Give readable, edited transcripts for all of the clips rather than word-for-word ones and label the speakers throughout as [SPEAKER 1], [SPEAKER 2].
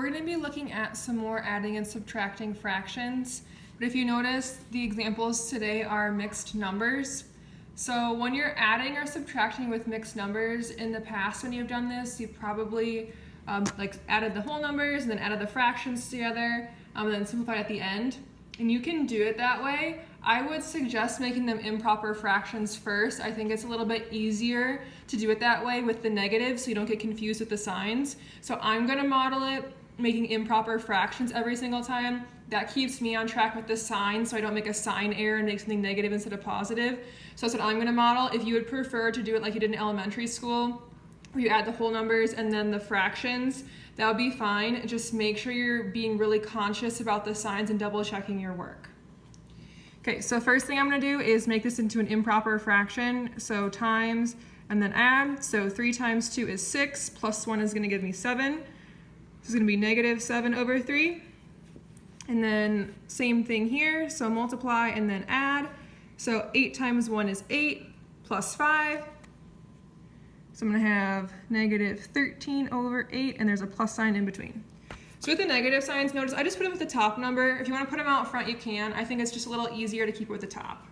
[SPEAKER 1] We're going to be looking at some more adding and subtracting fractions, but if you notice, the examples today are mixed numbers. So when you're adding or subtracting with mixed numbers, in the past when you've done this, you've probably added the whole numbers and then added the fractions together and then simplified at the end. And you can do it that way. I would suggest making them improper fractions first. I think it's a little bit easier to do it that way with the negatives so you don't get confused with the signs. So I'm going to model it making improper fractions every single time. That keeps me on track with the sign so I don't make a sign error and make something negative instead of positive. So that's what I'm going to model. If you would prefer to do it like you did in elementary school, where you add the whole numbers and then the fractions, that would be fine. Just make sure you're being really conscious about the signs and double checking your work. Okay, so first thing I'm going to do is make this into an improper fraction. So times and then add. So 3 times 2 is 6, plus 1 is going to give me 7. This is going to be negative 7 over 3. And then same thing here, so multiply and then add. So 8 times 1 is 8, plus 5. So I'm going to have negative 13 over 8, and there's a plus sign in between. So with the negative signs, notice I just put them with the top number. If you want to put them out front, you can. I think it's just a little easier to keep it with the top.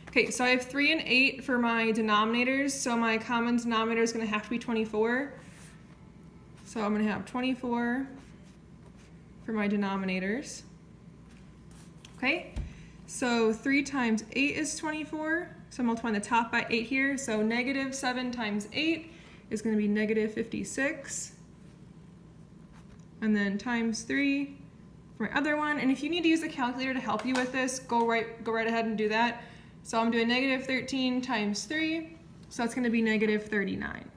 [SPEAKER 1] Okay, so I have 3 and 8 for my denominators, so my common denominator is going to have to be 24. So I'm going to have 24 for my denominators. Okay, so 3 times 8 is 24. So I'm multiplying the top by 8 here. So negative 7 times 8 is going to be negative 56. And then times 3 for my other one. And if you need to use a calculator to help you with this, go right ahead and do that. So I'm doing negative 13 times 3. So that's going to be negative 39.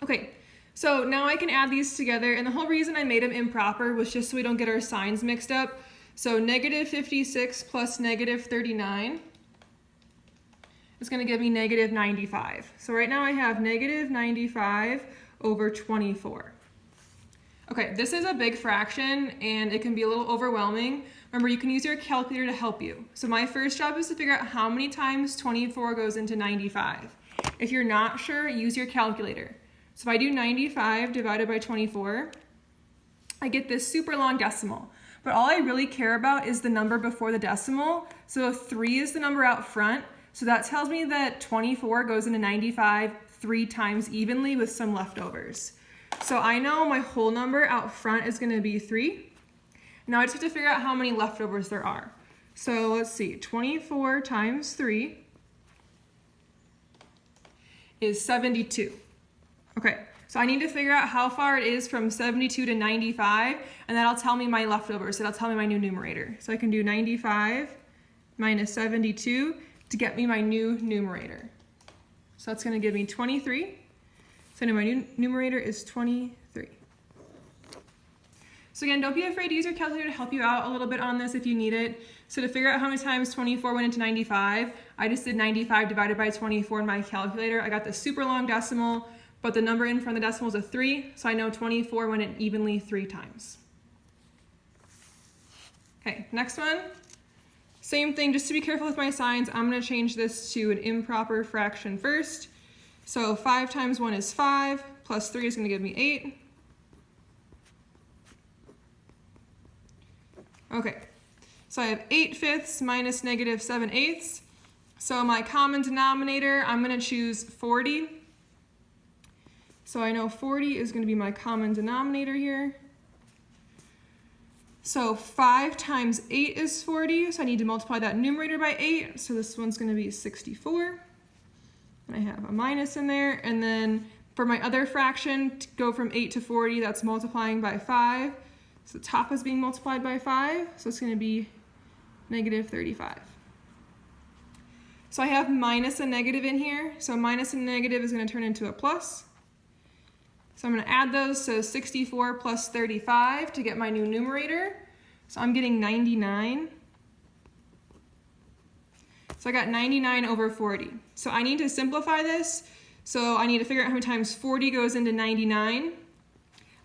[SPEAKER 1] Okay, so now I can add these together. And the whole reason I made them improper was just so we don't get our signs mixed up. So negative 56 plus negative 39 is going to give me negative 95. So right now I have negative 95 over 24. Okay, this is a big fraction and it can be a little overwhelming. Remember, you can use your calculator to help you. So my first job is to figure out how many times 24 goes into 95. If you're not sure, use your calculator. So if I do 95 divided by 24, I get this super long decimal. But all I really care about is the number before the decimal. So 3 is the number out front. So that tells me that 24 goes into 95 3 times evenly with some leftovers. So I know my whole number out front is going to be 3. Now I just have to figure out how many leftovers there are. So let's see, 24 times 3 is 72. Okay, so I need to figure out how far it is from 72 to 95, and that'll tell me my leftovers. So that'll tell me my new numerator. So I can do 95 minus 72 to get me my new numerator. So that's going to give me 23. So now my new numerator is 23. So again, don't be afraid to use your calculator to help you out a little bit on this if you need it. So to figure out how many times 24 went into 95, I just did 95 divided by 24 in my calculator. I got the super long decimal, but the number in front of the decimal is a 3, so I know 24 went in evenly 3 times. Okay, next one. Same thing, just to be careful with my signs, I'm going to change this to an improper fraction first. So 5 times 1 is 5, plus 3 is going to give me 8. Okay, so I have 8 fifths minus negative 7 eighths. So my common denominator, I'm going to choose 40. So I know 40 is going to be my common denominator here. So 5 times 8 is 40, so I need to multiply that numerator by 8. So this one's going to be 64. And I have a minus in there. And then for my other fraction, to go from 8 to 40, that's multiplying by 5. So the top is being multiplied by 5, so it's going to be negative 35. So I have minus a negative in here. So minus a negative is going to turn into a plus. So I'm going to add those, so 64 plus 35 to get my new numerator. So I'm getting 99. So I got 99 over 40. So I need to simplify this. So I need to figure out how many times 40 goes into 99.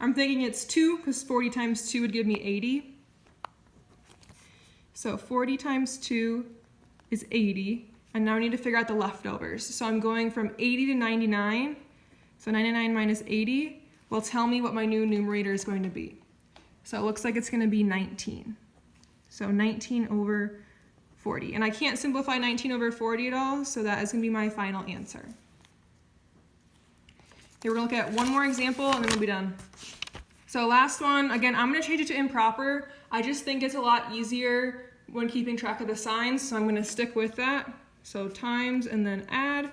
[SPEAKER 1] I'm thinking it's 2, because 40 times 2 would give me 80. So 40 times 2 is 80. And now I need to figure out the leftovers. So I'm going from 80 to 99. So 99 minus 80. will tell me what my new numerator is going to be. So it looks like it's going to be 19. So 19 over 40. And I can't simplify 19 over 40 at all, so that is going to be my final answer. Okay, we're going to look at one more example and then we'll be done. So last one, again, I'm going to change it to improper. I just think it's a lot easier when keeping track of the signs, so I'm going to stick with that. So times and then add.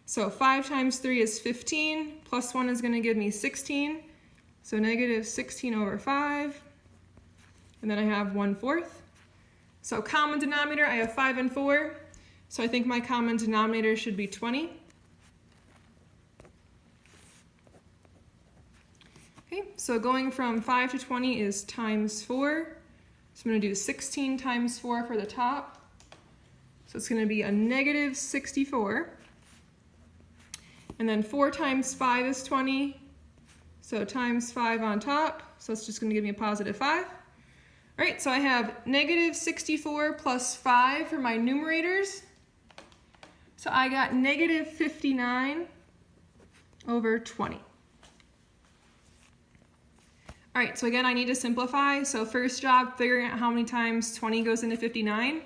[SPEAKER 1] So 5 times 3 is 15, plus 1 is going to give me 16. So negative 16 over 5. And then I have 1/4. So common denominator, I have 5 and 4. So I think my common denominator should be 20. Okay, so going from 5 to 20 is times 4. So I'm going to do 16 times 4 for the top. So it's going to be a negative 64. And then 4 times 5 is 20. So times 5 on top. So it's just going to give me a positive 5. All right, so I have negative 64 plus 5 for my numerators. So I got negative 59 over 20. All right, so again, I need to simplify. So first job, figuring out how many times 20 goes into 59.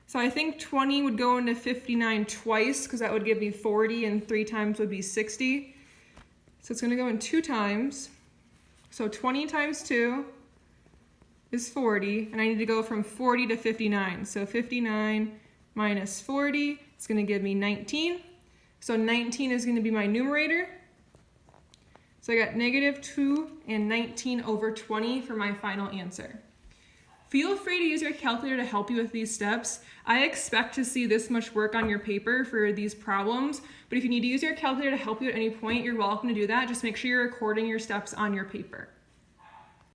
[SPEAKER 1] So I think 20 would go into 59 twice, because that would give me 40, and 3 times would be 60. So it's going to go in 2 times. So 20 times 2 is 40, and I need to go from 40 to 59. So 59 minus 40 is going to give me 19. So 19 is going to be my numerator. So I got negative 2 and 19 over 20 for my final answer. Feel free to use your calculator to help you with these steps. I expect to see this much work on your paper for these problems, but if you need to use your calculator to help you at any point, you're welcome to do that. Just make sure you're recording your steps on your paper.